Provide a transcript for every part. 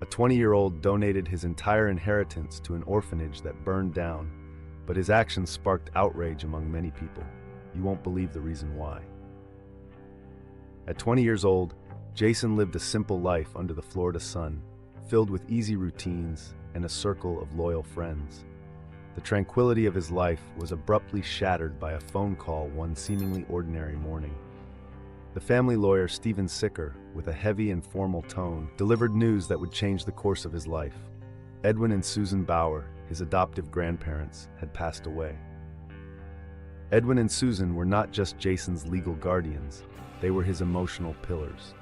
A 20-year-old donated his entire inheritance to an orphanage that burned down, but his actions sparked outrage among many people. You won't believe the reason why. At 20 years old, Jason lived a simple life under the Florida sun, filled with easy routines and a circle of loyal friends. The tranquility of his life was abruptly shattered by a phone call one seemingly ordinary morning. The family lawyer Stephen Sicker, with a heavy and formal tone, delivered news that would change the course of his life. Edwin and Susan Bauer, his adoptive grandparents, had passed away. Edwin and Susan were not just Jason's legal guardians, they were his emotional pillars.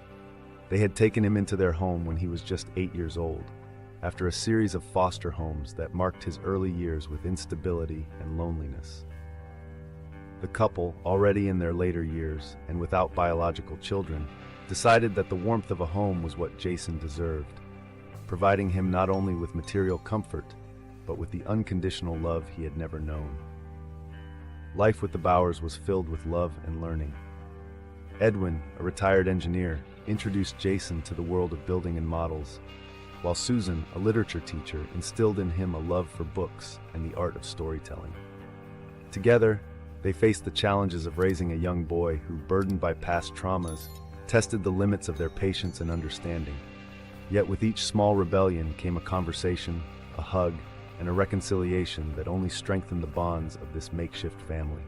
They had taken him into their home when he was just 8 years old, after a series of foster homes that marked his early years with instability and loneliness. The couple, already in their later years and without biological children, decided that the warmth of a home was what Jason deserved, providing him not only with material comfort, but with the unconditional love he had never known. Life with the Bauers was filled with love and learning. Edwin, a retired engineer, introduced Jason to the world of building and models, while Susan, a literature teacher, instilled in him a love for books and the art of storytelling. Together, they faced the challenges of raising a young boy who, burdened by past traumas, tested the limits of their patience and understanding. Yet with each small rebellion came a conversation, a hug, and a reconciliation that only strengthened the bonds of this makeshift family.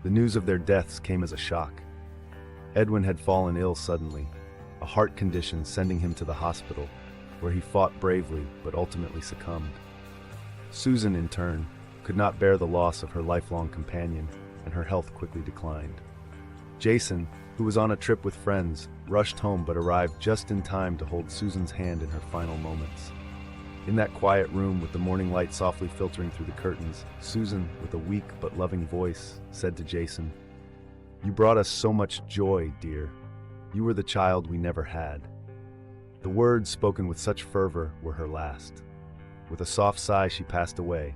The news of their deaths came as a shock. Edwin had fallen ill suddenly, a heart condition sending him to the hospital, where he fought bravely but ultimately succumbed. Susan, in turn, could not bear the loss of her lifelong companion, and her health quickly declined. Jason, who was on a trip with friends, rushed home but arrived just in time to hold Susan's hand in her final moments. In that quiet room with the morning light softly filtering through the curtains, Susan, with a weak but loving voice, said to Jason, "You brought us so much joy, dear. You were the child we never had." The words, spoken with such fervor, were her last. With a soft sigh, she passed away,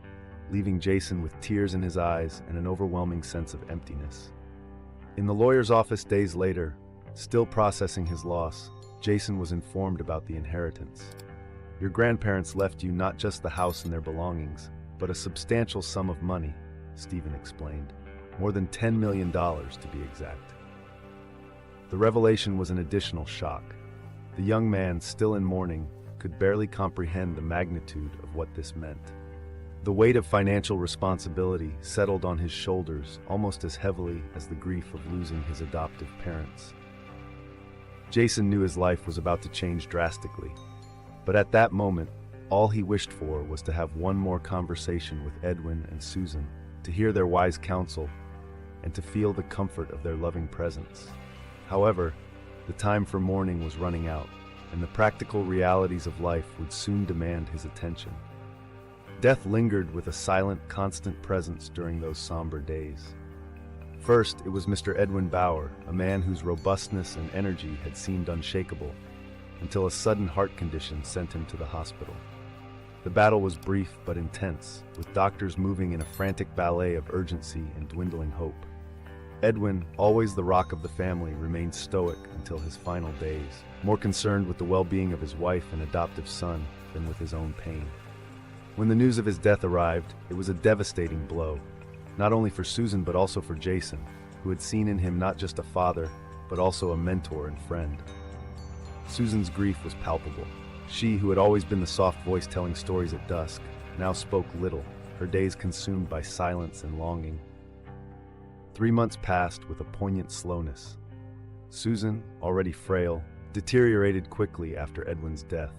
leaving Jason with tears in his eyes and an overwhelming sense of emptiness. In the lawyer's office days later, still processing his loss, Jason was informed about the inheritance. "Your grandparents left you not just the house and their belongings, but a substantial sum of money," Stephen explained. "More than $10 million to be exact." The revelation was an additional shock. The young man, still in mourning, could barely comprehend the magnitude of what this meant. The weight of financial responsibility settled on his shoulders almost as heavily as the grief of losing his adoptive parents. Jason knew his life was about to change drastically, but at that moment, all he wished for was to have one more conversation with Edwin and Susan, to hear their wise counsel, and to feel the comfort of their loving presence. However, the time for mourning was running out, and the practical realities of life would soon demand his attention. Death lingered with a silent, constant presence during those somber days. First, it was Mr. Edwin Bauer, a man whose robustness and energy had seemed unshakable, until a sudden heart condition sent him to the hospital. The battle was brief but intense, with doctors moving in a frantic ballet of urgency and dwindling hope. Edwin, always the rock of the family, remained stoic until his final days, more concerned with the well-being of his wife and adoptive son than with his own pain. When the news of his death arrived, it was a devastating blow, not only for Susan but also for Jason, who had seen in him not just a father, but also a mentor and friend. Susan's grief was palpable. She, who had always been the soft voice telling stories at dusk, now spoke little, her days consumed by silence and longing. 3 months passed with a poignant slowness. Susan, already frail, deteriorated quickly after Edwin's death.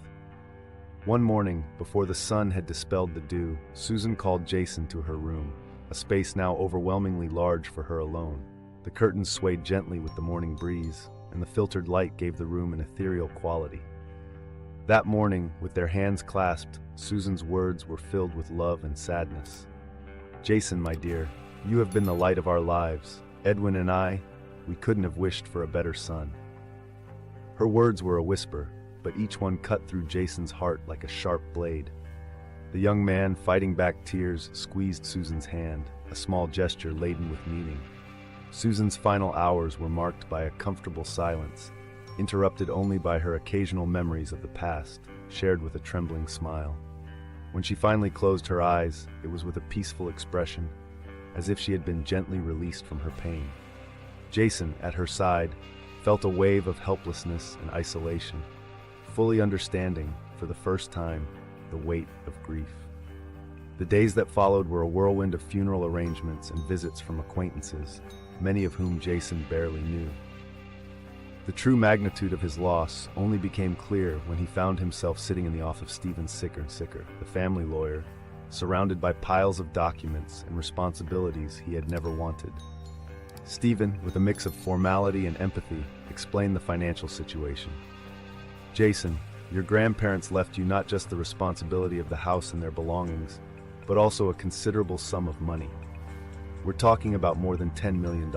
One morning, before the sun had dispelled the dew, Susan called Jason to her room, a space now overwhelmingly large for her alone. The curtains swayed gently with the morning breeze, and the filtered light gave the room an ethereal quality. That morning, with their hands clasped, Susan's words were filled with love and sadness. "Jason, my dear, you have been the light of our lives. Edwin and I, we couldn't have wished for a better son." Her words were a whisper, but each one cut through Jason's heart like a sharp blade. The young man, fighting back tears, squeezed Susan's hand, a small gesture laden with meaning. Susan's final hours were marked by a comfortable silence, interrupted only by her occasional memories of the past, shared with a trembling smile. When she finally closed her eyes, it was with a peaceful expression, as if she had been gently released from her pain. Jason, at her side, felt a wave of helplessness and isolation, fully understanding, for the first time, the weight of grief. The days that followed were a whirlwind of funeral arrangements and visits from acquaintances, many of whom Jason barely knew. The true magnitude of his loss only became clear when he found himself sitting in the office of Stephen Sicker, the family lawyer, surrounded by piles of documents and responsibilities he had never wanted. Stephen, with a mix of formality and empathy, explained the financial situation. Jason, your grandparents left you not just the responsibility of the house and their belongings, but also a considerable sum of money. We're talking about more than $10 million.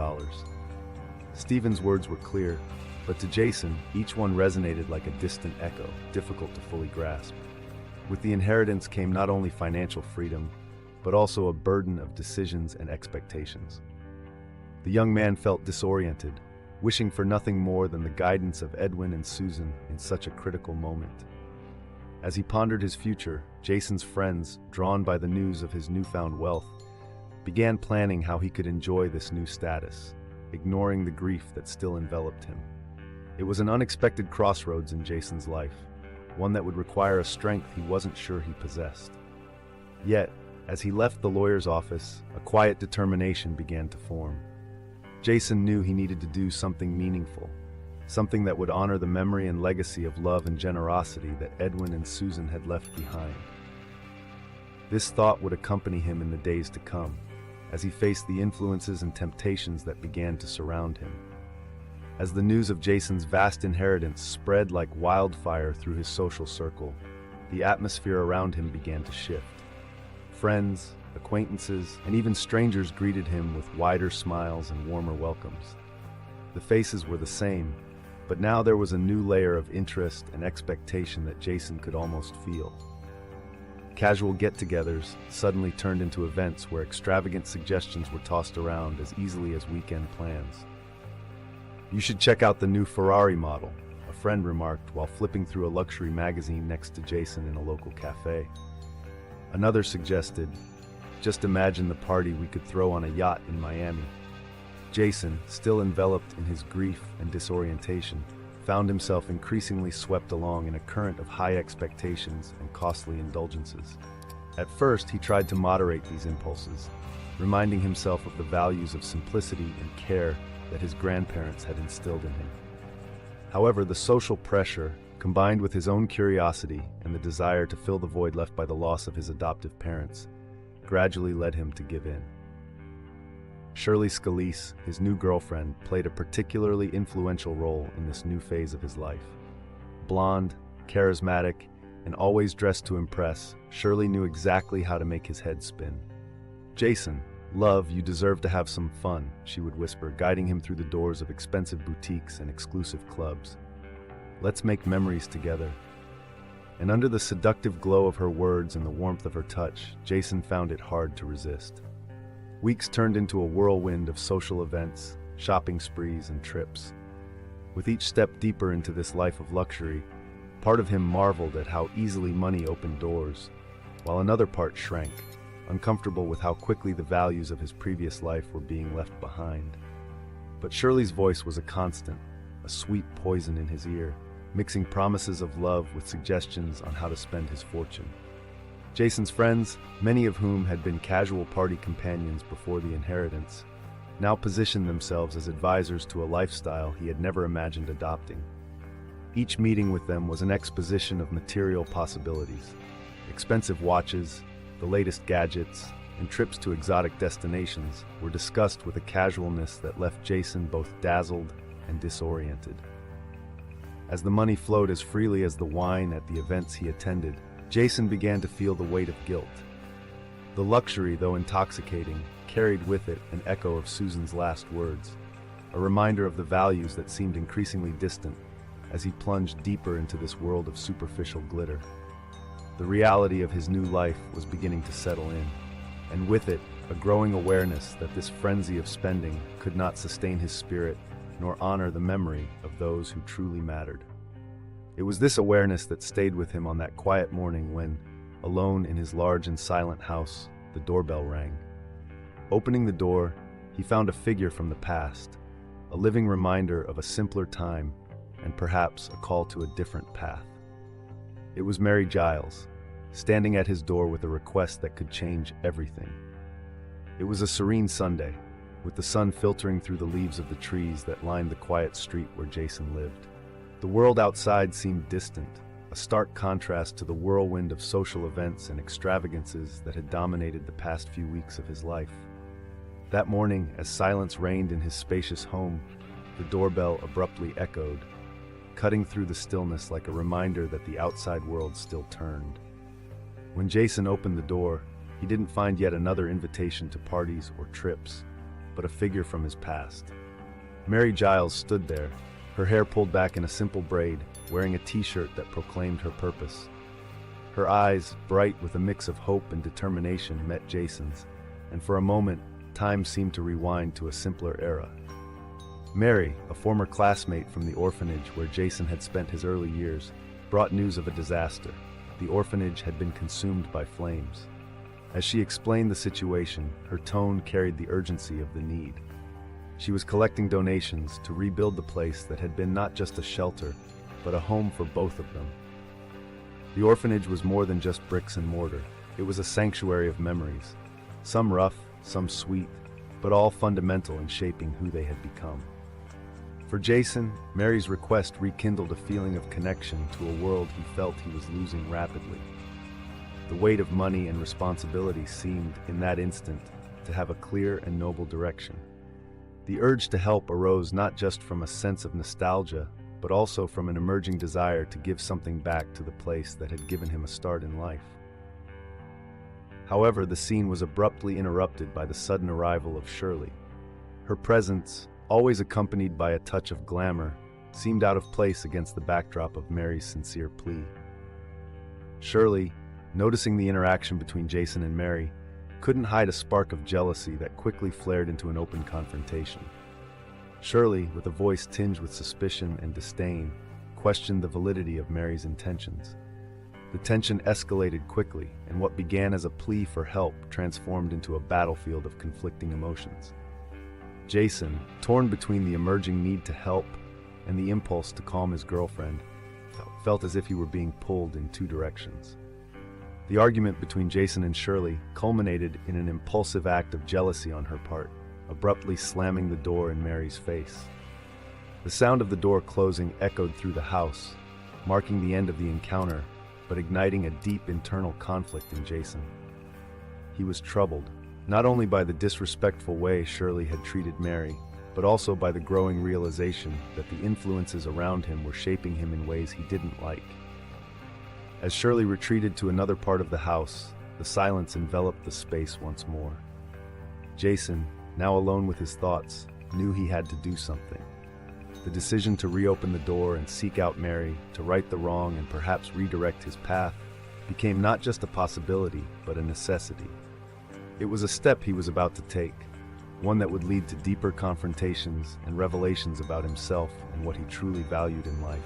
Stephen's words were clear, but to Jason, each one resonated like a distant echo, difficult to fully grasp. With the inheritance came not only financial freedom, but also a burden of decisions and expectations. The young man felt disoriented, wishing for nothing more than the guidance of Edwin and Susan in such a critical moment. As he pondered his future, Jason's friends, drawn by the news of his newfound wealth, began planning how he could enjoy this new status, ignoring the grief that still enveloped him. It was an unexpected crossroads in Jason's life, one that would require a strength he wasn't sure he possessed. Yet, as he left the lawyer's office, a quiet determination began to form. Jason knew he needed to do something meaningful, something that would honor the memory and legacy of love and generosity that Edwin and Susan had left behind. This thought would accompany him in the days to come, as he faced the influences and temptations that began to surround him. As the news of Jason's vast inheritance spread like wildfire through his social circle, the atmosphere around him began to shift. Friends, acquaintances, and even strangers greeted him with wider smiles and warmer welcomes. The faces were the same, but now there was a new layer of interest and expectation that Jason could almost feel. Casual get-togethers suddenly turned into events where extravagant suggestions were tossed around as easily as weekend plans. "You should check out the new Ferrari model," a friend remarked while flipping through a luxury magazine next to Jason in a local cafe. Another suggested, "Just imagine the party we could throw on a yacht in Miami." Jason, still enveloped in his grief and disorientation, found himself increasingly swept along in a current of high expectations and costly indulgences. At first, he tried to moderate these impulses, reminding himself of the values of simplicity and care that his grandparents had instilled in him. However, the social pressure, combined with his own curiosity and the desire to fill the void left by the loss of his adoptive parents, gradually led him to give in. Shirley Scalise, his new girlfriend, played a particularly influential role in this new phase of his life. Blonde, charismatic, and always dressed to impress, Shirley knew exactly how to make his head spin. "Jason, love, you deserve to have some fun," she would whisper, guiding him through the doors of expensive boutiques and exclusive clubs. "Let's make memories together." And under the seductive glow of her words and the warmth of her touch, Jason found it hard to resist. Weeks turned into a whirlwind of social events, shopping sprees, and trips. With each step deeper into this life of luxury, part of him marveled at how easily money opened doors, while another part shrank, uncomfortable with how quickly the values of his previous life were being left behind. But Shirley's voice was a constant, a sweet poison in his ear, mixing promises of love with suggestions on how to spend his fortune. Jason's friends, many of whom had been casual party companions before the inheritance, now positioned themselves as advisors to a lifestyle he had never imagined adopting. Each meeting with them was an exposition of material possibilities. Expensive watches, the latest gadgets, and trips to exotic destinations were discussed with a casualness that left Jason both dazzled and disoriented. As the money flowed as freely as the wine at the events he attended, Jason began to feel the weight of guilt. The luxury, though intoxicating, carried with it an echo of Susan's last words, a reminder of the values that seemed increasingly distant as he plunged deeper into this world of superficial glitter. The reality of his new life was beginning to settle in, and with it, a growing awareness that this frenzy of spending could not sustain his spirit nor honor the memory of those who truly mattered. It was this awareness that stayed with him on that quiet morning when, alone in his large and silent house, the doorbell rang. Opening the door, he found a figure from the past, a living reminder of a simpler time and perhaps a call to a different path. It was Mary Giles, standing at his door with a request that could change everything. It was a serene Sunday, with the sun filtering through the leaves of the trees that lined the quiet street where Jason lived. The world outside seemed distant, a stark contrast to the whirlwind of social events and extravagances that had dominated the past few weeks of his life. That morning, as silence reigned in his spacious home, the doorbell abruptly echoed, cutting through the stillness like a reminder that the outside world still turned. When Jason opened the door, he didn't find yet another invitation to parties or trips, but a figure from his past. Mary Giles stood there, her hair pulled back in a simple braid, wearing a t-shirt that proclaimed her purpose. Her eyes, bright with a mix of hope and determination, met Jason's, and for a moment, time seemed to rewind to a simpler era. Mary, a former classmate from the orphanage where Jason had spent his early years, brought news of a disaster. The orphanage had been consumed by flames. As she explained the situation, her tone carried the urgency of the need. She was collecting donations to rebuild the place that had been not just a shelter, but a home for both of them. The orphanage was more than just bricks and mortar. It was a sanctuary of memories, some rough, some sweet, but all fundamental in shaping who they had become. For Jason, Mary's request rekindled a feeling of connection to a world he felt he was losing rapidly. The weight of money and responsibility seemed, in that instant, to have a clear and noble direction. The urge to help arose not just from a sense of nostalgia, but also from an emerging desire to give something back to the place that had given him a start in life. However, the scene was abruptly interrupted by the sudden arrival of Shirley. Her presence, always accompanied by a touch of glamour, seemed out of place against the backdrop of Mary's sincere plea. Shirley, noticing the interaction between Jason and Mary, couldn't hide a spark of jealousy that quickly flared into an open confrontation. Shirley, with a voice tinged with suspicion and disdain, questioned the validity of Mary's intentions. The tension escalated quickly, and what began as a plea for help transformed into a battlefield of conflicting emotions. Jason, torn between the emerging need to help and the impulse to calm his girlfriend, felt as if he were being pulled in two directions. The argument between Jason and Shirley culminated in an impulsive act of jealousy on her part, abruptly slamming the door in Mary's face. The sound of the door closing echoed through the house, marking the end of the encounter, but igniting a deep internal conflict in Jason. He was troubled, not only by the disrespectful way Shirley had treated Mary, but also by the growing realization that the influences around him were shaping him in ways he didn't like. As Shirley retreated to another part of the house, the silence enveloped the space once more. Jason, now alone with his thoughts, knew he had to do something. The decision to reopen the door and seek out Mary, to right the wrong and perhaps redirect his path, became not just a possibility, but a necessity. It was a step he was about to take, one that would lead to deeper confrontations and revelations about himself and what he truly valued in life.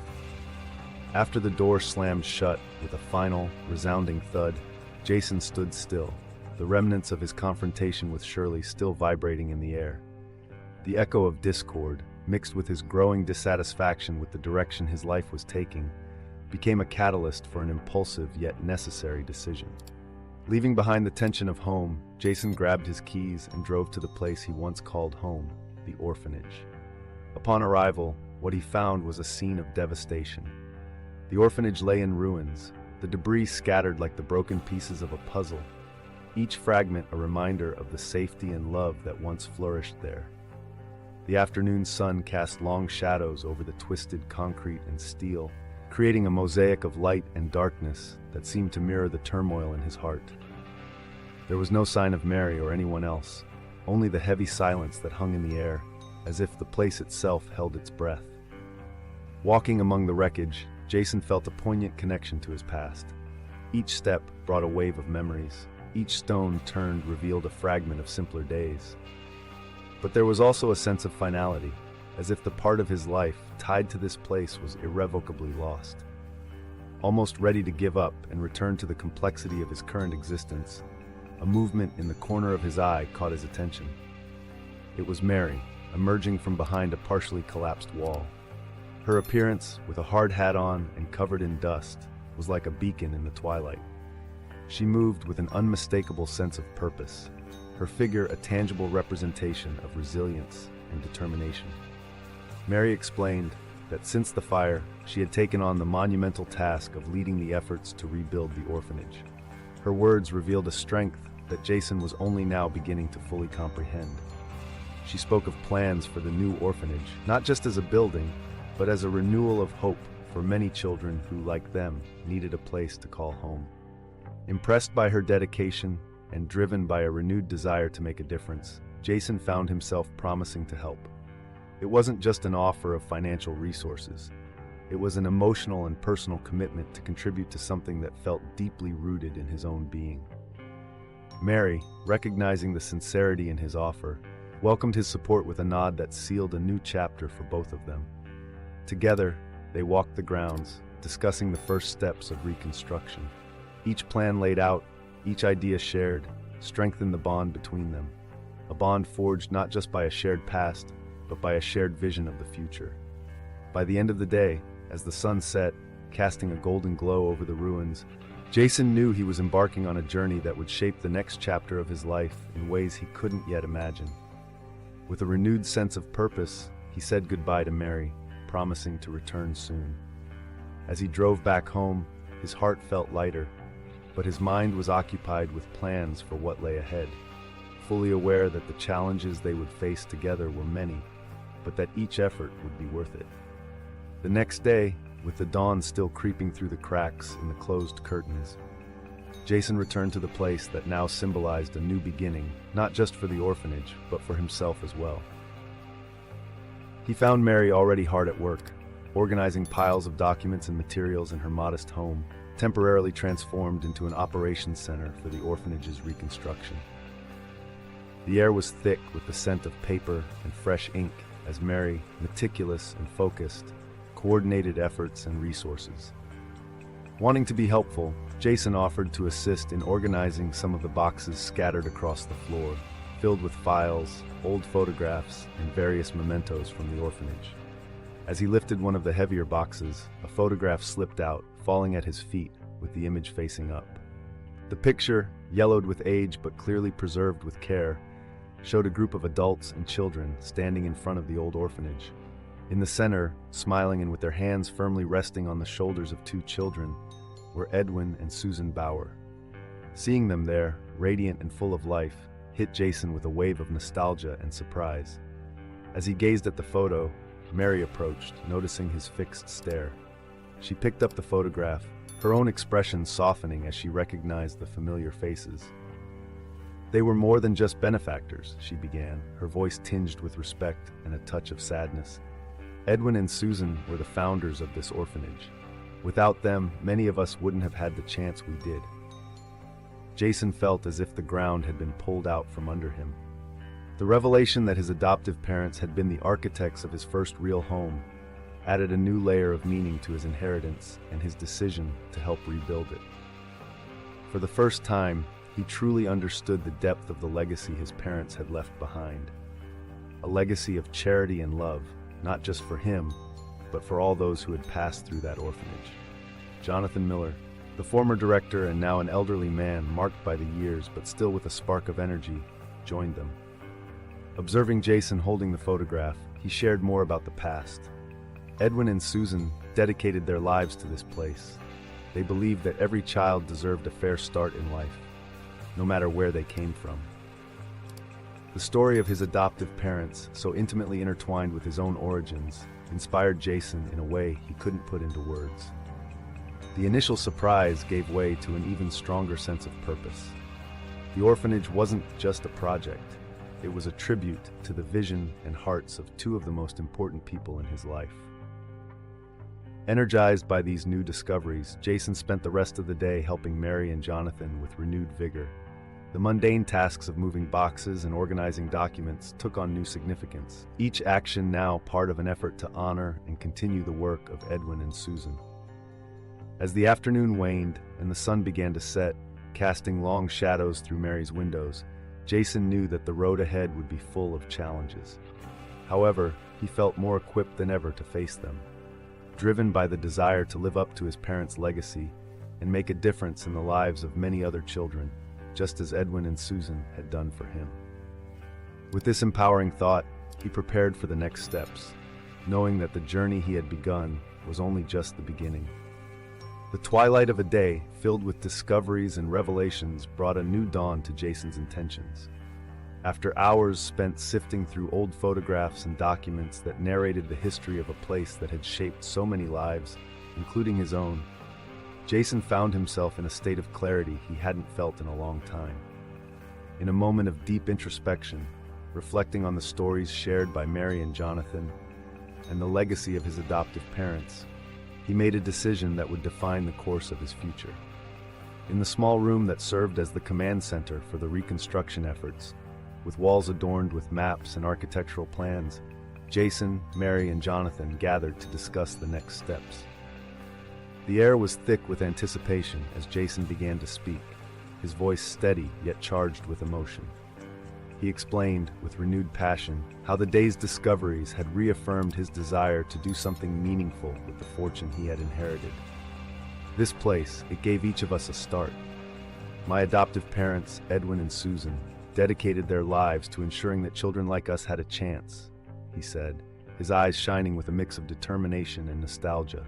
After the door slammed shut with a final, resounding thud, Jason stood still, the remnants of his confrontation with Shirley still vibrating in the air. The echo of discord, mixed with his growing dissatisfaction with the direction his life was taking, became a catalyst for an impulsive yet necessary decision. Leaving behind the tension of home, Jason grabbed his keys and drove to the place he once called home, the orphanage. Upon arrival, what he found was a scene of devastation. The orphanage lay in ruins, the debris scattered like the broken pieces of a puzzle, each fragment a reminder of the safety and love that once flourished there. The afternoon sun cast long shadows over the twisted concrete and steel, creating a mosaic of light and darkness that seemed to mirror the turmoil in his heart. There was no sign of Mary or anyone else, only the heavy silence that hung in the air, as if the place itself held its breath. Walking among the wreckage, Jason felt a poignant connection to his past. Each step brought a wave of memories. Each stone turned revealed a fragment of simpler days. But there was also a sense of finality, as if the part of his life tied to this place was irrevocably lost. Almost ready to give up and return to the complexity of his current existence, a movement in the corner of his eye caught his attention. It was Mary, emerging from behind a partially collapsed wall. Her appearance, with a hard hat on and covered in dust, was like a beacon in the twilight. She moved with an unmistakable sense of purpose, her figure a tangible representation of resilience and determination. Mary explained that since the fire, she had taken on the monumental task of leading the efforts to rebuild the orphanage. Her words revealed a strength that Jason was only now beginning to fully comprehend. She spoke of plans for the new orphanage, not just as a building, but as a renewal of hope for many children who, like them, needed a place to call home. Impressed by her dedication and driven by a renewed desire to make a difference, Jason found himself promising to help. It wasn't just an offer of financial resources. It was an emotional and personal commitment to contribute to something that felt deeply rooted in his own being. Mary, recognizing the sincerity in his offer, welcomed his support with a nod that sealed a new chapter for both of them. Together, they walked the grounds, discussing the first steps of reconstruction. Each plan laid out, each idea shared, strengthened the bond between them. A bond forged not just by a shared past, but by a shared vision of the future. By the end of the day, as the sun set, casting a golden glow over the ruins, Jason knew he was embarking on a journey that would shape the next chapter of his life in ways he couldn't yet imagine. With a renewed sense of purpose, he said goodbye to Mary, promising to return soon. As he drove back home, his heart felt lighter, but his mind was occupied with plans for what lay ahead, fully aware that the challenges they would face together were many, but that each effort would be worth it. The next day, with the dawn still creeping through the cracks in the closed curtains, Jason returned to the place that now symbolized a new beginning, not just for the orphanage, but for himself as well. He found Mary already hard at work, organizing piles of documents and materials in her modest home, temporarily transformed into an operations center for the orphanage's reconstruction. The air was thick with the scent of paper and fresh ink as Mary, meticulous and focused, coordinated efforts and resources. Wanting to be helpful, Jason offered to assist in organizing some of the boxes scattered across the floor, filled with files, old photographs, and various mementos from the orphanage. As he lifted one of the heavier boxes, a photograph slipped out, falling at his feet with the image facing up. The picture, yellowed with age but clearly preserved with care, showed a group of adults and children standing in front of the old orphanage. In the center, smiling and with their hands firmly resting on the shoulders of two children, were Edwin and Susan Bauer. Seeing them there, radiant and full of life, hit Jason with a wave of nostalgia and surprise. As he gazed at the photo, Mary approached, noticing his fixed stare. She picked up the photograph, her own expression softening as she recognized the familiar faces. "They were more than just benefactors," she began, her voice tinged with respect and a touch of sadness. "Edwin and Susan were the founders of this orphanage. Without them, many of us wouldn't have had the chance we did." Jason felt as if the ground had been pulled out from under him. The revelation that his adoptive parents had been the architects of his first real home added a new layer of meaning to his inheritance and his decision to help rebuild it. For the first time, he truly understood the depth of the legacy his parents had left behind. A legacy of charity and love, not just for him, but for all those who had passed through that orphanage. Jonathan Miller, the former director and now an elderly man marked by the years but still with a spark of energy, joined them. Observing Jason holding the photograph, he shared more about the past. Edwin and Susan dedicated their lives to this place. They believed that every child deserved a fair start in life, no matter where they came from. The story of his adoptive parents, so intimately intertwined with his own origins, inspired Jason in a way he couldn't put into words. The initial surprise gave way to an even stronger sense of purpose. The orphanage wasn't just a project, it was a tribute to the vision and hearts of two of the most important people in his life. Energized by these new discoveries, Jason spent the rest of the day helping Mary and Jonathan with renewed vigor. The mundane tasks of moving boxes and organizing documents took on new significance, each action now part of an effort to honor and continue the work of Edwin and Susan. As the afternoon waned and the sun began to set, casting long shadows through Mary's windows, Jason knew that the road ahead would be full of challenges. However, he felt more equipped than ever to face them, driven by the desire to live up to his parents' legacy and make a difference in the lives of many other children, just as Edwin and Susan had done for him. With this empowering thought, he prepared for the next steps, knowing that the journey he had begun was only just the beginning. The twilight of a day filled with discoveries and revelations brought a new dawn to Jason's intentions. After hours spent sifting through old photographs and documents that narrated the history of a place that had shaped so many lives, including his own, Jason found himself in a state of clarity he hadn't felt in a long time. In a moment of deep introspection, reflecting on the stories shared by Mary and Jonathan, and the legacy of his adoptive parents, he made a decision that would define the course of his future. In the small room that served as the command center for the reconstruction efforts, with walls adorned with maps and architectural plans, Jason, Mary, and Jonathan gathered to discuss the next steps. The air was thick with anticipation as Jason began to speak, his voice steady yet charged with emotion. He explained, with renewed passion, how the day's discoveries had reaffirmed his desire to do something meaningful with the fortune he had inherited. This place, it gave each of us a start. My adoptive parents, Edwin and Susan, dedicated their lives to ensuring that children like us had a chance, he said, his eyes shining with a mix of determination and nostalgia.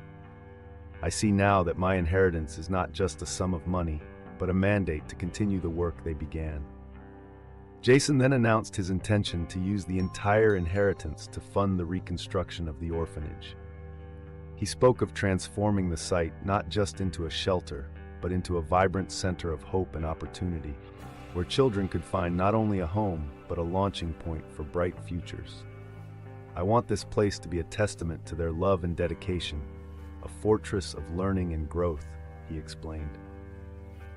I see now that my inheritance is not just a sum of money, but a mandate to continue the work they began. Jason then announced his intention to use the entire inheritance to fund the reconstruction of the orphanage. He spoke of transforming the site not just into a shelter, but into a vibrant center of hope and opportunity, where children could find not only a home, but a launching point for bright futures. I want this place to be a testament to their love and dedication, a fortress of learning and growth, he explained.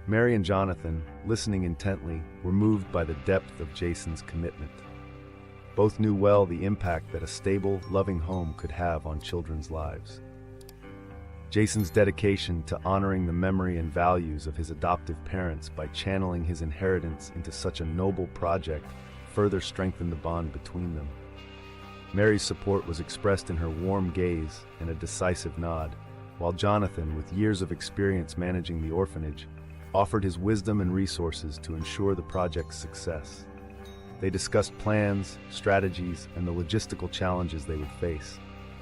Mary and Jonathan, listening intently, were moved by the depth of Jason's commitment. Both knew well the impact that a stable, loving home could have on children's lives. Jason's dedication to honoring the memory and values of his adoptive parents by channeling his inheritance into such a noble project further strengthened the bond between them. Mary's support was expressed in her warm gaze and a decisive nod, while Jonathan, with years of experience managing the orphanage, offered his wisdom and resources to ensure the project's success. They discussed plans, strategies, and the logistical challenges they would face,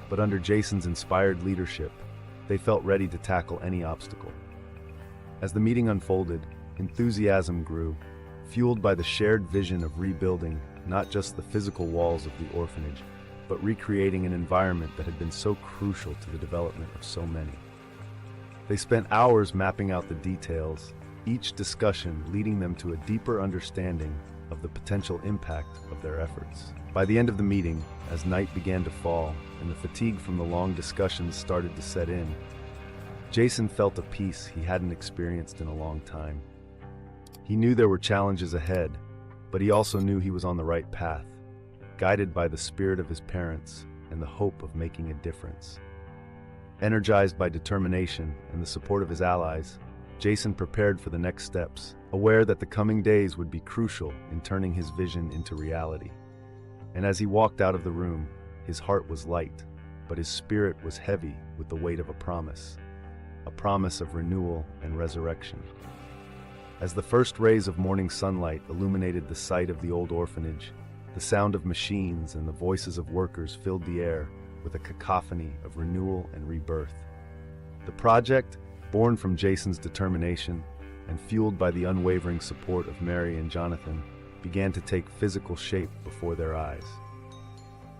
but under Jason's inspired leadership, they felt ready to tackle any obstacle. As the meeting unfolded, enthusiasm grew, fueled by the shared vision of rebuilding not just the physical walls of the orphanage, but recreating an environment that had been so crucial to the development of so many. They spent hours mapping out the details, each discussion leading them to a deeper understanding of the potential impact of their efforts. By the end of the meeting, as night began to fall and the fatigue from the long discussions started to set in, Jason felt a peace he hadn't experienced in a long time. He knew there were challenges ahead, but he also knew he was on the right path, guided by the spirit of his parents and the hope of making a difference. Energized by determination and the support of his allies, Jason prepared for the next steps, aware that the coming days would be crucial in turning his vision into reality. And as he walked out of the room, his heart was light, but his spirit was heavy with the weight of a promise of renewal and resurrection. As the first rays of morning sunlight illuminated the site of the old orphanage, the sound of machines and the voices of workers filled the air with a cacophony of renewal and rebirth. The project, born from Jason's determination and fueled by the unwavering support of Mary and Jonathan, began to take physical shape before their eyes.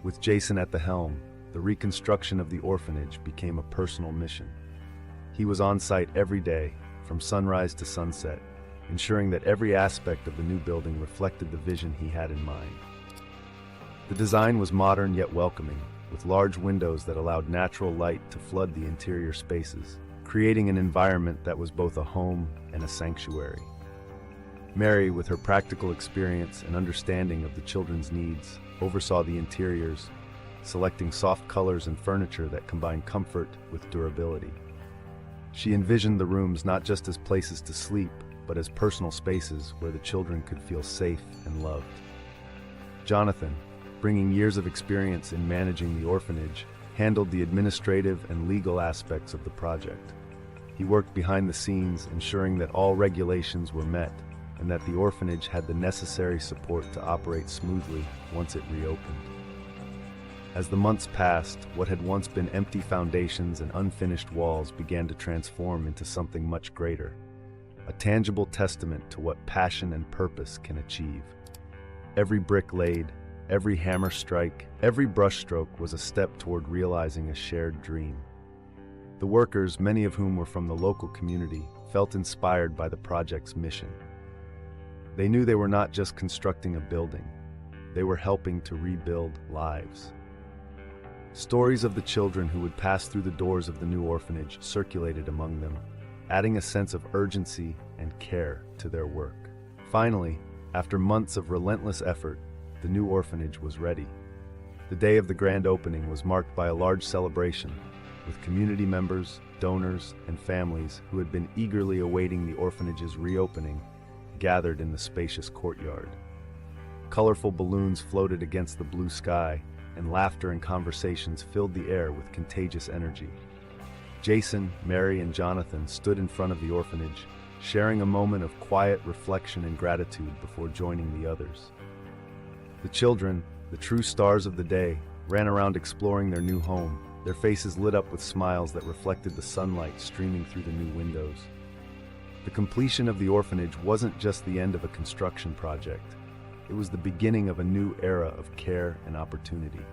With Jason at the helm, the reconstruction of the orphanage became a personal mission. He was on site every day, from sunrise to sunset, ensuring that every aspect of the new building reflected the vision he had in mind. The design was modern yet welcoming, with large windows that allowed natural light to flood the interior spaces, creating an environment that was both a home and a sanctuary. Mary, with her practical experience and understanding of the children's needs, oversaw the interiors, selecting soft colors and furniture that combined comfort with durability. She envisioned the rooms not just as places to sleep, but as personal spaces where the children could feel safe and loved. Jonathan, bringing years of experience in managing the orphanage, handled the administrative and legal aspects of the project. He worked behind the scenes, ensuring that all regulations were met and that the orphanage had the necessary support to operate smoothly once it reopened. As the months passed, what had once been empty foundations and unfinished walls began to transform into something much greater, a tangible testament to what passion and purpose can achieve. Every brick laid, every hammer strike, every brushstroke was a step toward realizing a shared dream. The workers, many of whom were from the local community, felt inspired by the project's mission. They knew they were not just constructing a building, they were helping to rebuild lives. Stories of the children who would pass through the doors of the new orphanage circulated among them, adding a sense of urgency and care to their work. Finally, after months of relentless effort, the new orphanage was ready. The day of the grand opening was marked by a large celebration, with community members, donors, and families who had been eagerly awaiting the orphanage's reopening gathered in the spacious courtyard. Colorful balloons floated against the blue sky, and laughter and conversations filled the air with contagious energy. Jason, Mary, and Jonathan stood in front of the orphanage, sharing a moment of quiet reflection and gratitude before joining the others. The children, the true stars of the day, ran around exploring their new home, their faces lit up with smiles that reflected the sunlight streaming through the new windows. The completion of the orphanage wasn't just the end of a construction project. It was the beginning of a new era of care and opportunity.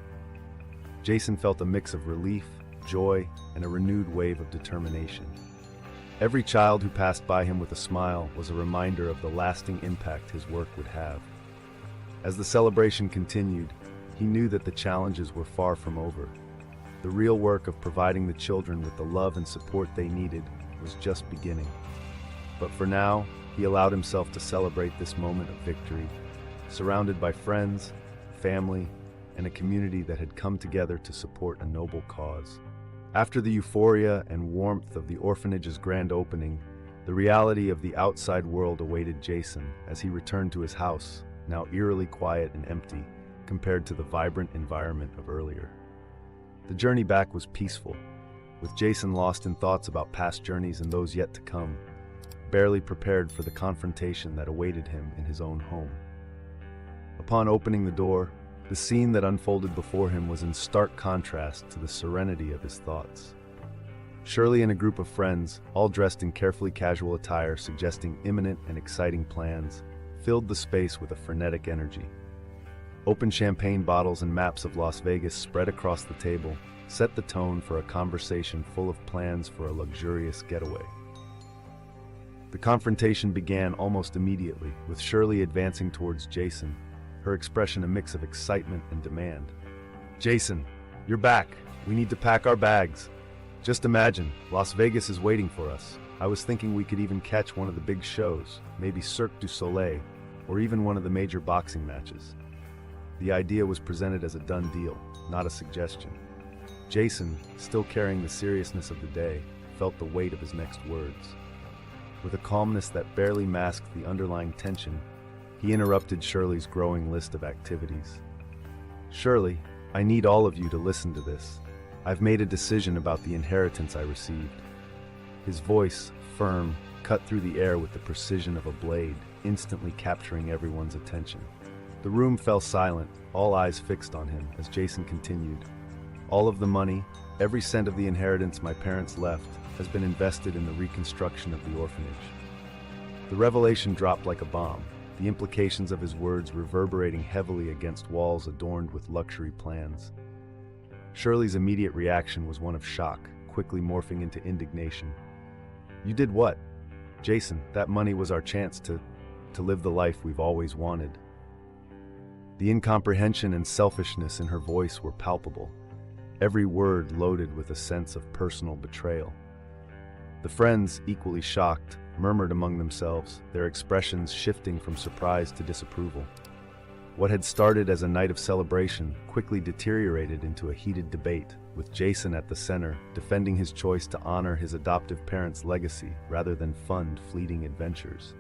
Jason felt a mix of relief, joy, and a renewed wave of determination. Every child who passed by him with a smile was a reminder of the lasting impact his work would have. As the celebration continued, he knew that the challenges were far from over. The real work of providing the children with the love and support they needed was just beginning. But for now, he allowed himself to celebrate this moment of victory, surrounded by friends, family, and a community that had come together to support a noble cause. After the euphoria and warmth of the orphanage's grand opening, the reality of the outside world awaited Jason as he returned to his house, now eerily quiet and empty compared to the vibrant environment of earlier. The journey back was peaceful, with Jason lost in thoughts about past journeys and those yet to come, barely prepared for the confrontation that awaited him in his own home. Upon opening the door, the scene that unfolded before him was in stark contrast to the serenity of his thoughts. Shirley and a group of friends, all dressed in carefully casual attire suggesting imminent and exciting plans, filled the space with a frenetic energy. Open champagne bottles and maps of Las Vegas spread across the table set the tone for a conversation full of plans for a luxurious getaway. The confrontation began almost immediately, with Shirley advancing towards Jason, her expression a mix of excitement and demand. "Jason, you're back. We need to pack our bags. Just imagine, Las Vegas is waiting for us. I was thinking we could even catch one of the big shows, maybe Cirque du Soleil, or even one of the major boxing matches." The idea was presented as a done deal, not a suggestion. Jason, still carrying the seriousness of the day, felt the weight of his next words. With a calmness that barely masked the underlying tension, he interrupted Shirley's growing list of activities. "Shirley, I need all of you to listen to this. I've made a decision about the inheritance I received." His voice, firm, cut through the air with the precision of a blade, instantly capturing everyone's attention. The room fell silent, all eyes fixed on him, as Jason continued. "All of the money, every cent of the inheritance my parents left, has been invested in the reconstruction of the orphanage." The revelation dropped like a bomb, the implications of his words reverberating heavily against walls adorned with luxury plans. Shirley's immediate reaction was one of shock, quickly morphing into indignation. "You did what?" "Jason, that money was our chance to live the life we've always wanted." The incomprehension and selfishness in her voice were palpable, every word loaded with a sense of personal betrayal. The friends, equally shocked, murmured among themselves, their expressions shifting from surprise to disapproval. What had started as a night of celebration quickly deteriorated into a heated debate, with Jason at the center, defending his choice to honor his adoptive parents' legacy rather than fund fleeting adventures.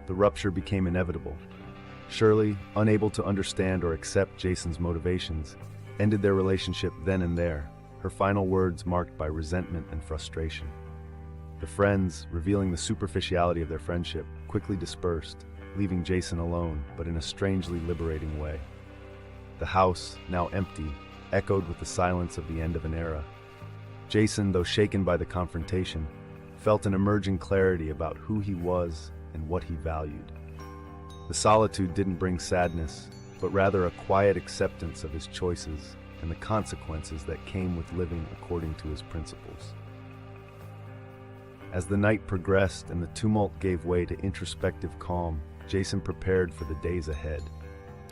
The rupture became inevitable. Shirley, unable to understand or accept Jason's motivations, ended their relationship then and there, her final words marked by resentment and frustration. The friends, revealing the superficiality of their friendship, quickly dispersed, leaving Jason alone, but in a strangely liberating way. The house, now empty, echoed with the silence of the end of an era. Jason, though shaken by the confrontation, felt an emerging clarity about who he was and what he valued. The solitude didn't bring sadness, but rather a quiet acceptance of his choices and the consequences that came with living according to his principles. As the night progressed and the tumult gave way to introspective calm, Jason prepared for the days ahead.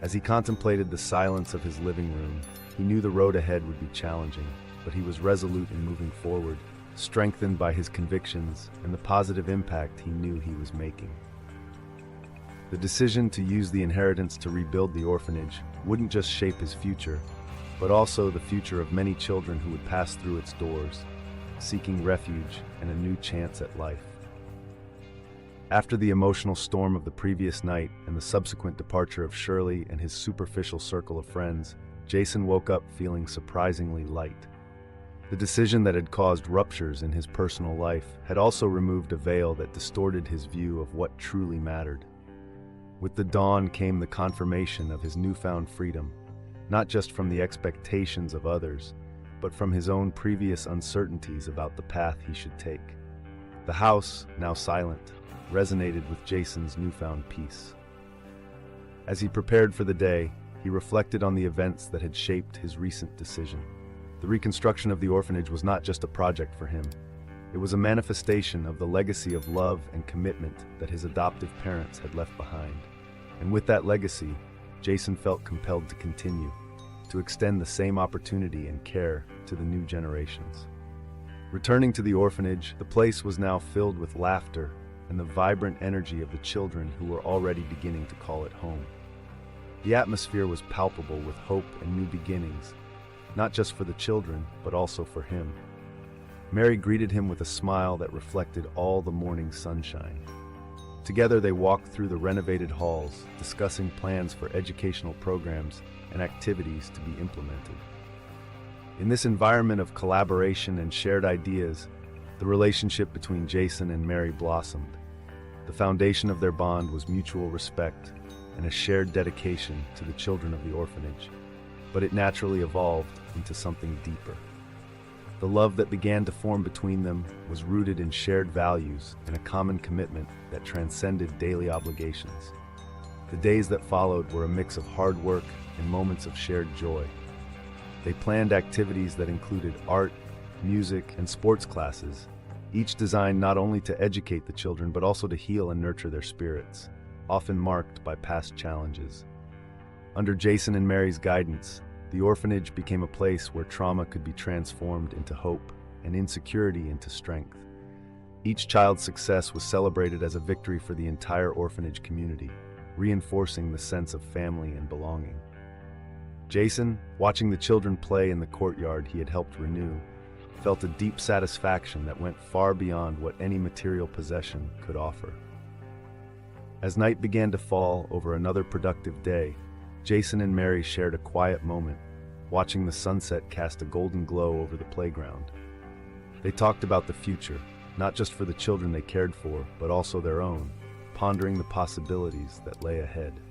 As he contemplated the silence of his living room, he knew the road ahead would be challenging, but he was resolute in moving forward, strengthened by his convictions and the positive impact he knew he was making. The decision to use the inheritance to rebuild the orphanage wouldn't just shape his future, but also the future of many children who would pass through its doors, seeking refuge and a new chance at life. After the emotional storm of the previous night and the subsequent departure of Shirley and his superficial circle of friends, Jason woke up feeling surprisingly light. The decision that had caused ruptures in his personal life had also removed a veil that distorted his view of what truly mattered. With the dawn came the confirmation of his newfound freedom, not just from the expectations of others, but from his own previous uncertainties about the path he should take. The house, now silent, resonated with Jason's newfound peace. As he prepared for the day, he reflected on the events that had shaped his recent decision. The reconstruction of the orphanage was not just a project for him. It was a manifestation of the legacy of love and commitment that his adoptive parents had left behind. And with that legacy, Jason felt compelled to continue, to extend the same opportunity and care to the new generations. Returning to the orphanage, the place was now filled with laughter and the vibrant energy of the children who were already beginning to call it home. The atmosphere was palpable with hope and new beginnings, not just for the children, but also for him. Mary greeted him with a smile that reflected all the morning sunshine. Together they walked through the renovated halls, discussing plans for educational programs and activities to be implemented. In this environment of collaboration and shared ideas, the relationship between Jason and Mary blossomed. The foundation of their bond was mutual respect and a shared dedication to the children of the orphanage, but it naturally evolved into something deeper. The love that began to form between them was rooted in shared values and a common commitment that transcended daily obligations. The days that followed were a mix of hard work and moments of shared joy. They planned activities that included art, music, and sports classes, each designed not only to educate the children but also to heal and nurture their spirits, often marked by past challenges. Under Jason and Mary's guidance, the orphanage became a place where trauma could be transformed into hope and insecurity into strength. Each child's success was celebrated as a victory for the entire orphanage community, reinforcing the sense of family and belonging. Jason, watching the children play in the courtyard he had helped renew, felt a deep satisfaction that went far beyond what any material possession could offer. As night began to fall over another productive day, Jason and Mary shared a quiet moment, watching the sunset cast a golden glow over the playground. They talked about the future, not just for the children they cared for, but also their own, pondering the possibilities that lay ahead.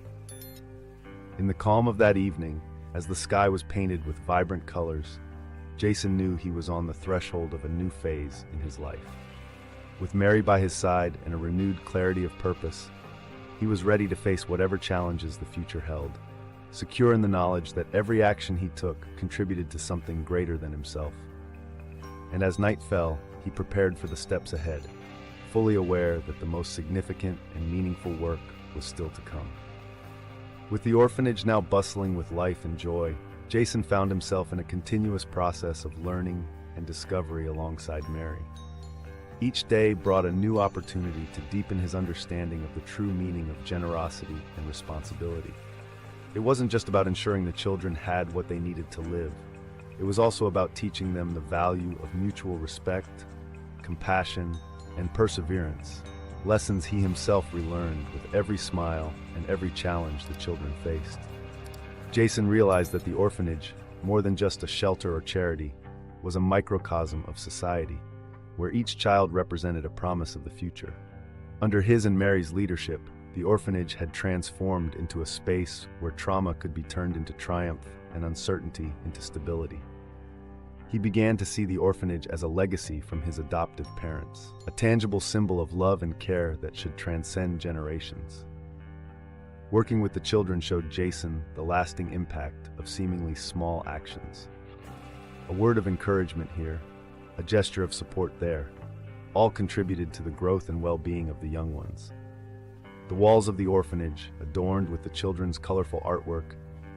In the calm of that evening, as the sky was painted with vibrant colors, Jason knew he was on the threshold of a new phase in his life. With Mary by his side and a renewed clarity of purpose, he was ready to face whatever challenges the future held, secure in the knowledge that every action he took contributed to something greater than himself. And as night fell, he prepared for the steps ahead, fully aware that the most significant and meaningful work was still to come. With the orphanage now bustling with life and joy, Jason found himself in a continuous process of learning and discovery alongside Mary. Each day brought a new opportunity to deepen his understanding of the true meaning of generosity and responsibility. It wasn't just about ensuring the children had what they needed to live, it was also about teaching them the value of mutual respect, compassion, and perseverance, lessons he himself relearned with every smile and every challenge the children faced. Jason realized that the orphanage, more than just a shelter or charity, was a microcosm of society, where each child represented a promise of the future. Under his and Mary's leadership, the orphanage had transformed into a space where trauma could be turned into triumph and uncertainty into stability. He began to see the orphanage as a legacy from his adoptive parents, a tangible symbol of love and care that should transcend generations. Working with the children showed Jason the lasting impact of seemingly small actions. A word of encouragement here, a gesture of support there, all contributed to the growth and well-being of the young ones. The walls of the orphanage, adorned with the children's colorful artwork,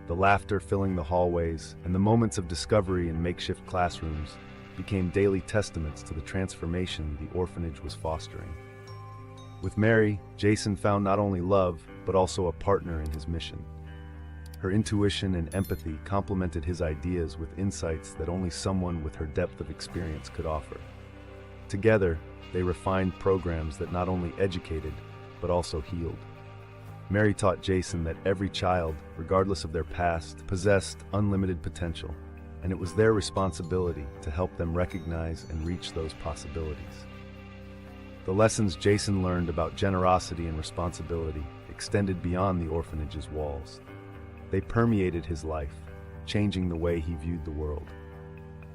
the laughter filling the hallways, and the moments of discovery in makeshift classrooms became daily testaments to the transformation the orphanage was fostering. With Mary, Jason found not only love, but also a partner in his mission. Her intuition and empathy complemented his ideas with insights that only someone with her depth of experience could offer. Together, they refined programs that not only educated, but also healed. Mary taught Jason that every child, regardless of their past, possessed unlimited potential, and it was their responsibility to help them recognize and reach those possibilities. The lessons Jason learned about generosity and responsibility extended beyond the orphanage's walls. They permeated his life, changing the way he viewed the world.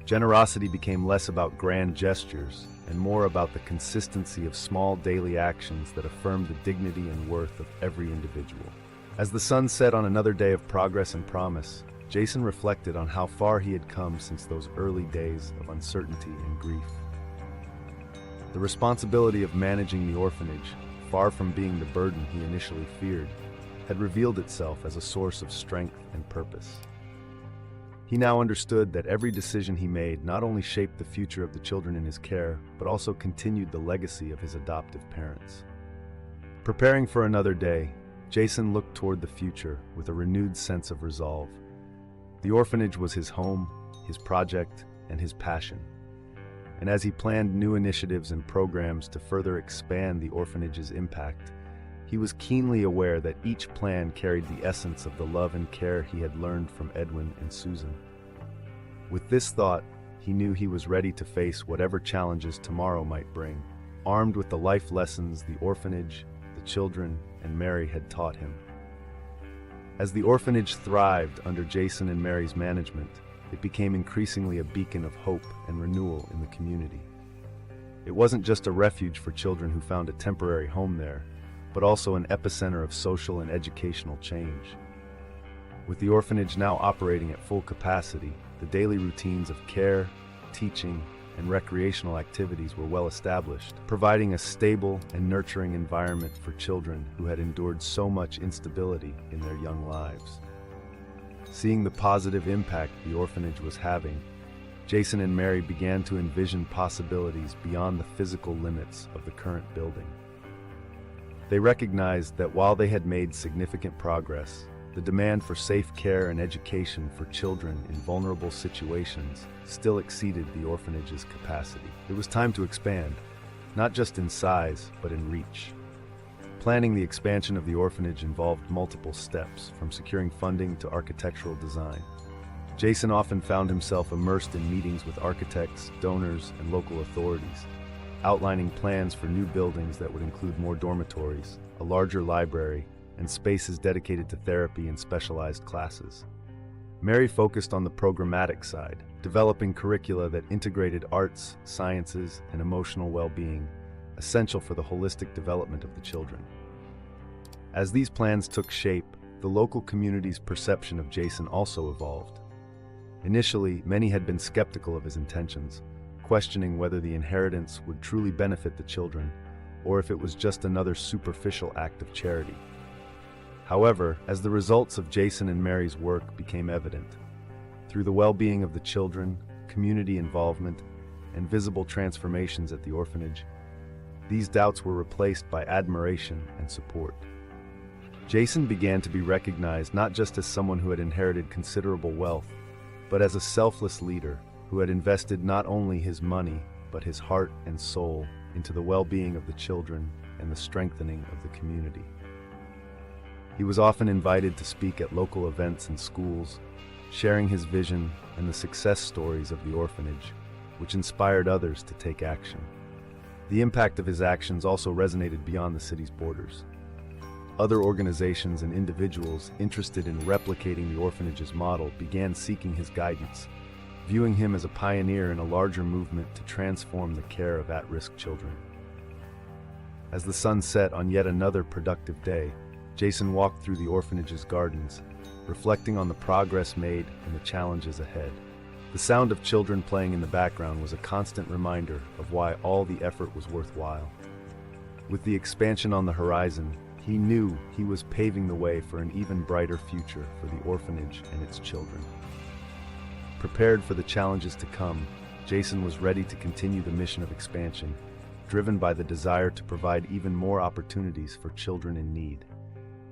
Generosity became less about grand gestures and more about the consistency of small daily actions that affirmed the dignity and worth of every individual. As the sun set on another day of progress and promise, Jason reflected on how far he had come since those early days of uncertainty and grief. The responsibility of managing the orphanage, far from being the burden he initially feared, had revealed itself as a source of strength and purpose. He now understood that every decision he made not only shaped the future of the children in his care, but also continued the legacy of his adoptive parents. Preparing for another day, Jason looked toward the future with a renewed sense of resolve. The orphanage was his home, his project, and his passion. And as he planned new initiatives and programs to further expand the orphanage's impact, he was keenly aware that each plan carried the essence of the love and care he had learned from Edwin and Susan. With this thought, he knew he was ready to face whatever challenges tomorrow might bring, armed with the life lessons the orphanage, the children, and Mary had taught him. As the orphanage thrived under Jason and Mary's management, it became increasingly a beacon of hope and renewal in the community. It wasn't just a refuge for children who found a temporary home there, but also an epicenter of social and educational change. With the orphanage now operating at full capacity, the daily routines of care, teaching, and recreational activities were well established, providing a stable and nurturing environment for children who had endured so much instability in their young lives. Seeing the positive impact the orphanage was having, Jason and Mary began to envision possibilities beyond the physical limits of the current building. They recognized that while they had made significant progress, the demand for safe care and education for children in vulnerable situations still exceeded the orphanage's capacity. It was time to expand, not just in size, but in reach. Planning the expansion of the orphanage involved multiple steps, from securing funding to architectural design. Jason often found himself immersed in meetings with architects, donors, and local authorities, outlining plans for new buildings that would include more dormitories, a larger library, and spaces dedicated to therapy and specialized classes. Mary focused on the programmatic side, developing curricula that integrated arts, sciences, and emotional well-being, essential for the holistic development of the children. As these plans took shape, the local community's perception of Jason also evolved. Initially, many had been skeptical of his intentions, questioning whether the inheritance would truly benefit the children, or if it was just another superficial act of charity. However, as the results of Jason and Mary's work became evident, through the well-being of the children, community involvement, and visible transformations at the orphanage, these doubts were replaced by admiration and support. Jason began to be recognized not just as someone who had inherited considerable wealth, but as a selfless leader who had invested not only his money, but his heart and soul into the well-being of the children and the strengthening of the community. He was often invited to speak at local events and schools, sharing his vision and the success stories of the orphanage, which inspired others to take action. The impact of his actions also resonated beyond the city's borders. Other organizations and individuals interested in replicating the orphanage's model began seeking his guidance, viewing him as a pioneer in a larger movement to transform the care of at-risk children. As the sun set on yet another productive day, Jason walked through the orphanage's gardens, reflecting on the progress made and the challenges ahead. The sound of children playing in the background was a constant reminder of why all the effort was worthwhile. With the expansion on the horizon, he knew he was paving the way for an even brighter future for the orphanage and its children. Prepared for the challenges to come, Jason was ready to continue the mission of expansion, driven by the desire to provide even more opportunities for children in need.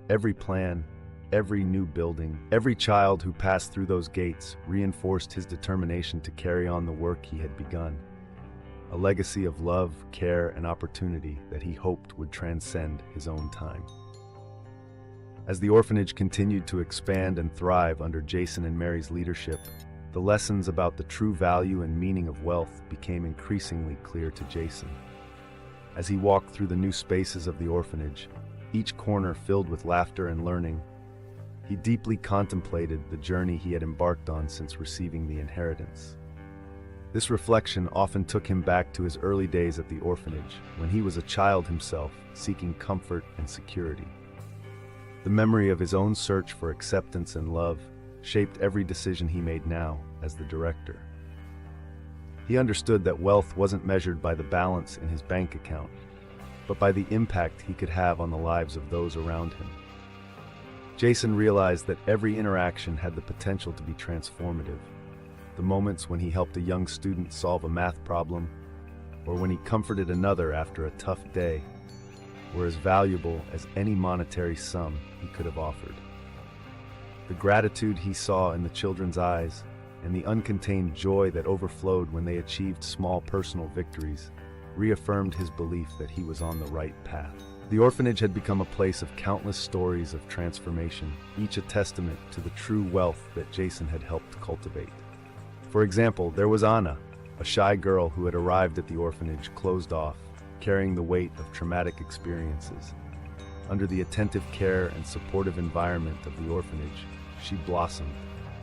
Every plan, every new building, every child who passed through those gates reinforced his determination to carry on the work he had begun, a legacy of love, care, and opportunity that he hoped would transcend his own time. As the orphanage continued to expand and thrive under Jason and Mary's leadership, the lessons about the true value and meaning of wealth became increasingly clear to Jason. As he walked through the new spaces of the orphanage, each corner filled with laughter and learning, he deeply contemplated the journey he had embarked on since receiving the inheritance. This reflection often took him back to his early days at the orphanage, when he was a child himself, seeking comfort and security. The memory of his own search for acceptance and love shaped every decision he made now as the director. He understood that wealth wasn't measured by the balance in his bank account, but by the impact he could have on the lives of those around him. Jason realized that every interaction had the potential to be transformative. The moments when he helped a young student solve a math problem, or when he comforted another after a tough day, were as valuable as any monetary sum he could have offered. The gratitude he saw in the children's eyes, and the uncontained joy that overflowed when they achieved small personal victories, reaffirmed his belief that he was on the right path. The orphanage had become a place of countless stories of transformation, each a testament to the true wealth that Jason had helped cultivate. For example, there was Anna, a shy girl who had arrived at the orphanage closed off, carrying the weight of traumatic experiences. Under the attentive care and supportive environment of the orphanage, she blossomed,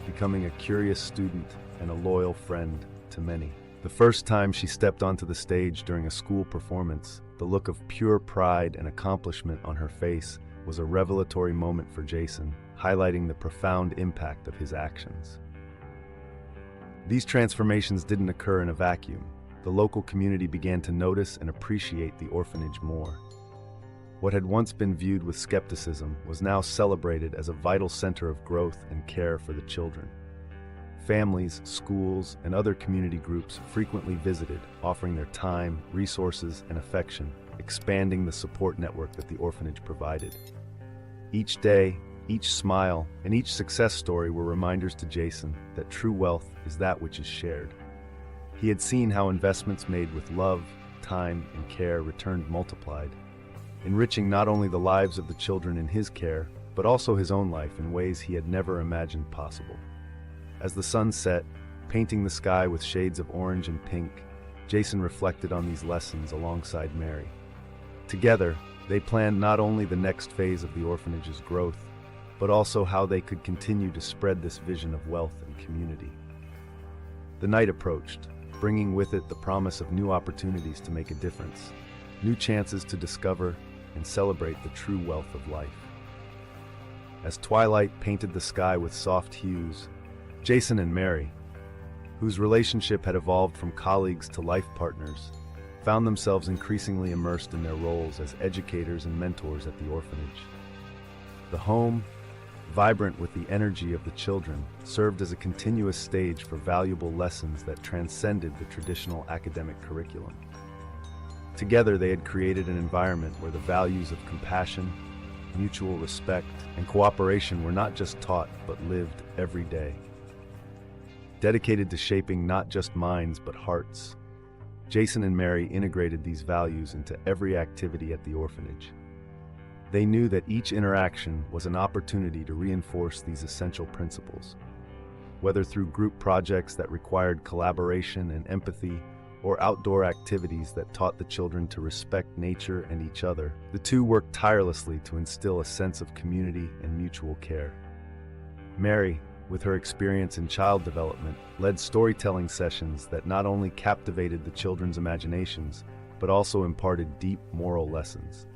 becoming a curious student and a loyal friend to many. The first time she stepped onto the stage during a school performance, the look of pure pride and accomplishment on her face was a revelatory moment for Jason, highlighting the profound impact of his actions. These transformations didn't occur in a vacuum. The local community began to notice and appreciate the orphanage more. What had once been viewed with skepticism was now celebrated as a vital center of growth and care for the children. Families, schools, and other community groups frequently visited, offering their time, resources, and affection, expanding the support network that the orphanage provided. Each day, each smile, and each success story were reminders to Jason that true wealth is that which is shared. He had seen how investments made with love, time, and care returned multiplied, enriching not only the lives of the children in his care, but also his own life in ways he had never imagined possible. As the sun set, painting the sky with shades of orange and pink, Jason reflected on these lessons alongside Mary. Together, they planned not only the next phase of the orphanage's growth, but also how they could continue to spread this vision of wealth and community. The night approached, bringing with it the promise of new opportunities to make a difference, new chances to discover and celebrate the true wealth of life. As twilight painted the sky with soft hues, Jason and Mary, whose relationship had evolved from colleagues to life partners, found themselves increasingly immersed in their roles as educators and mentors at the orphanage. The home, vibrant with the energy of the children, served as a continuous stage for valuable lessons that transcended the traditional academic curriculum. Together, they had created an environment where the values of compassion, mutual respect, and cooperation were not just taught but lived every day. dedicated to shaping not just minds but hearts. Jason and Mary integrated these values into every activity at the orphanage. They knew that each interaction was an opportunity to reinforce these essential principles. Whether through group projects that required collaboration and empathy, or outdoor activities that taught the children to respect nature and each other, the two worked tirelessly to instill a sense of community and mutual care. Mary, with her experience in child development, led storytelling sessions that not only captivated the children's imaginations, but also imparted deep moral lessons.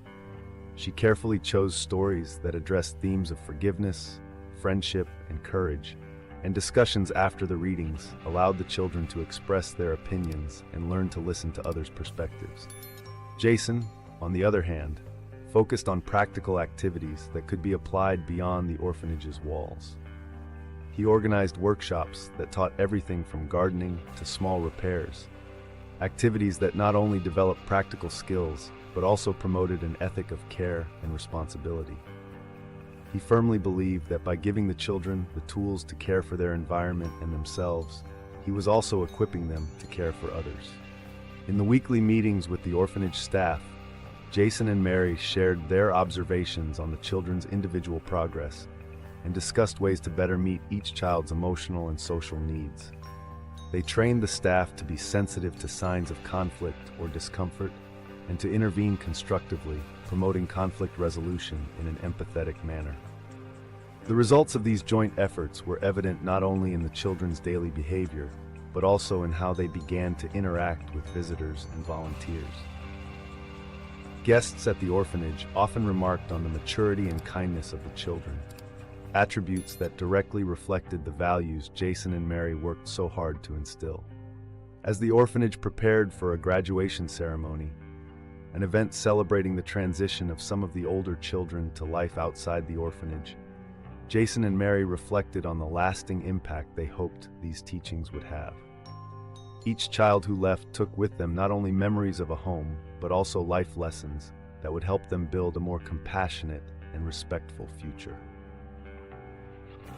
She carefully chose stories that addressed themes of forgiveness, friendship, and courage, and discussions after the readings allowed the children to express their opinions and learn to listen to others' perspectives. Jason, on the other hand, focused on practical activities that could be applied beyond the orphanage's walls. He organized workshops that taught everything from gardening to small repairs, activities that not only developed practical skills, but also promoted an ethic of care and responsibility. He firmly believed that by giving the children the tools to care for their environment and themselves, he was also equipping them to care for others. In the weekly meetings with the orphanage staff, Jason and Mary shared their observations on the children's individual progress and discussed ways to better meet each child's emotional and social needs. They trained the staff to be sensitive to signs of conflict or discomfort and to intervene constructively, promoting conflict resolution in an empathetic manner. The results of these joint efforts were evident not only in the children's daily behavior, but also in how they began to interact with visitors and volunteers. Guests at the orphanage often remarked on the maturity and kindness of the children, attributes that directly reflected the values Jason and Mary worked so hard to instill. As the orphanage prepared for a graduation ceremony, an event celebrating the transition of some of the older children to life outside the orphanage, Jason and Mary reflected on the lasting impact they hoped these teachings would have. Each child who left took with them not only memories of a home, but also life lessons that would help them build a more compassionate and respectful future.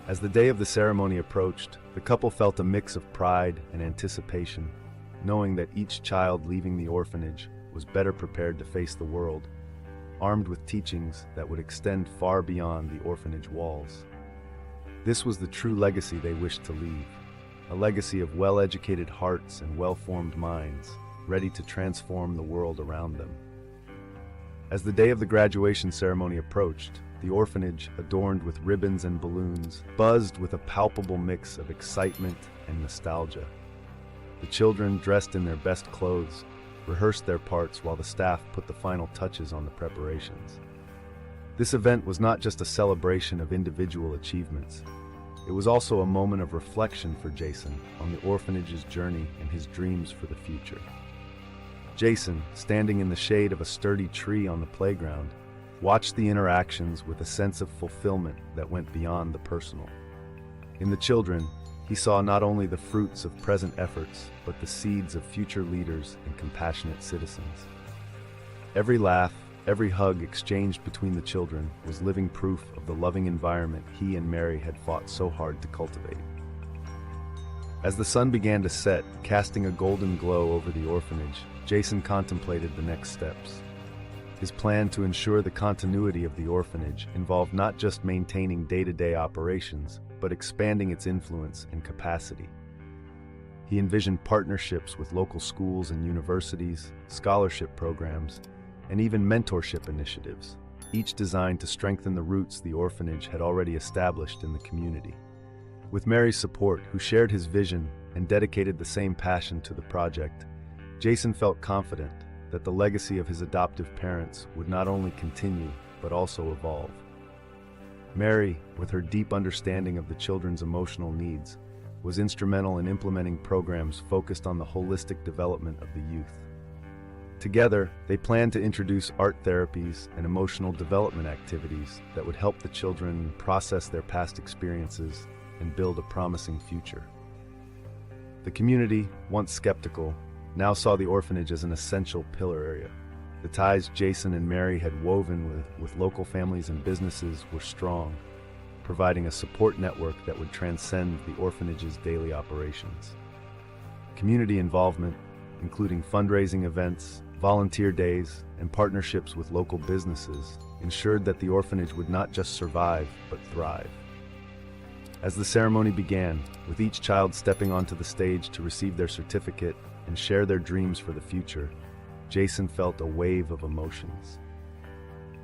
As the day of the ceremony approached, the couple felt a mix of pride and anticipation, knowing that each child leaving the orphanage was better prepared to face the world, armed with teachings that would extend far beyond the orphanage walls. This was the true legacy they wished to leave, a legacy of well-educated hearts and well-formed minds, ready to transform the world around them. As the day of the graduation ceremony approached, the orphanage, adorned with ribbons and balloons, buzzed with a palpable mix of excitement and nostalgia. The children, dressed in their best clothes, rehearsed their parts while the staff put the final touches on the preparations. This event was not just a celebration of individual achievements. It was also a moment of reflection for Jason on the orphanage's journey and his dreams for the future. Jason, standing in the shade of a sturdy tree on the playground, watched the interactions with a sense of fulfillment that went beyond the personal. In the children, he saw not only the fruits of present efforts, but the seeds of future leaders and compassionate citizens. Every laugh, every hug exchanged between the children was living proof of the loving environment he and Mary had fought so hard to cultivate. As the sun began to set, casting a golden glow over the orphanage, Jason contemplated the next steps. His plan to ensure the continuity of the orphanage involved not just maintaining day-to-day operations, but expanding its influence and capacity. He envisioned partnerships with local schools and universities, scholarship programs, and even mentorship initiatives, each designed to strengthen the roots the orphanage had already established in the community. With Mary's support, who shared his vision and dedicated the same passion to the project, Jason felt confident that the legacy of his adoptive parents would not only continue, but also evolve. Mary, with her deep understanding of the children's emotional needs, was instrumental in implementing programs focused on the holistic development of the youth. Together, they planned to introduce art therapies and emotional development activities that would help the children process their past experiences and build a promising future. The community, once skeptical, now saw the orphanage as an essential pillar area. The ties Jason and Mary had woven with local families and businesses were strong, providing a support network that would transcend the orphanage's daily operations. Community involvement, including fundraising events, volunteer days, and partnerships with local businesses, ensured that the orphanage would not just survive, but thrive. As the ceremony began, with each child stepping onto the stage to receive their certificate and share their dreams for the future, Jason felt a wave of emotions.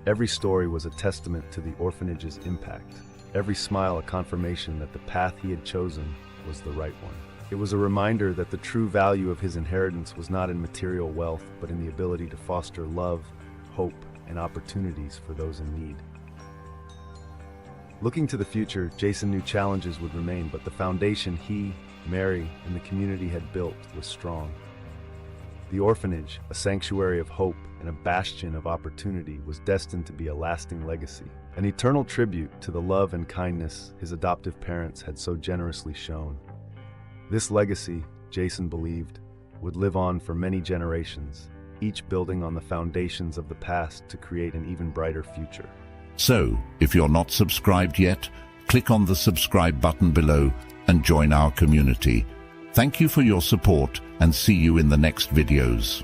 Every story was a testament to the orphanage's impact, every smile a confirmation that the path he had chosen was the right one. It was a reminder that the true value of his inheritance was not in material wealth, but in the ability to foster love, hope, and opportunities for those in need. Looking to the future, Jason knew challenges would remain, but the foundation he, Mary, and the community had built was strong. The orphanage, a sanctuary of hope and a bastion of opportunity, was destined to be a lasting legacy, an eternal tribute to the love and kindness his adoptive parents had so generously shown. This legacy, Jason believed, would live on for many generations, each building on the foundations of the past to create an even brighter future. So, if you're not subscribed yet, click on the subscribe button below and join our community. Thank you for your support and see you in the next videos.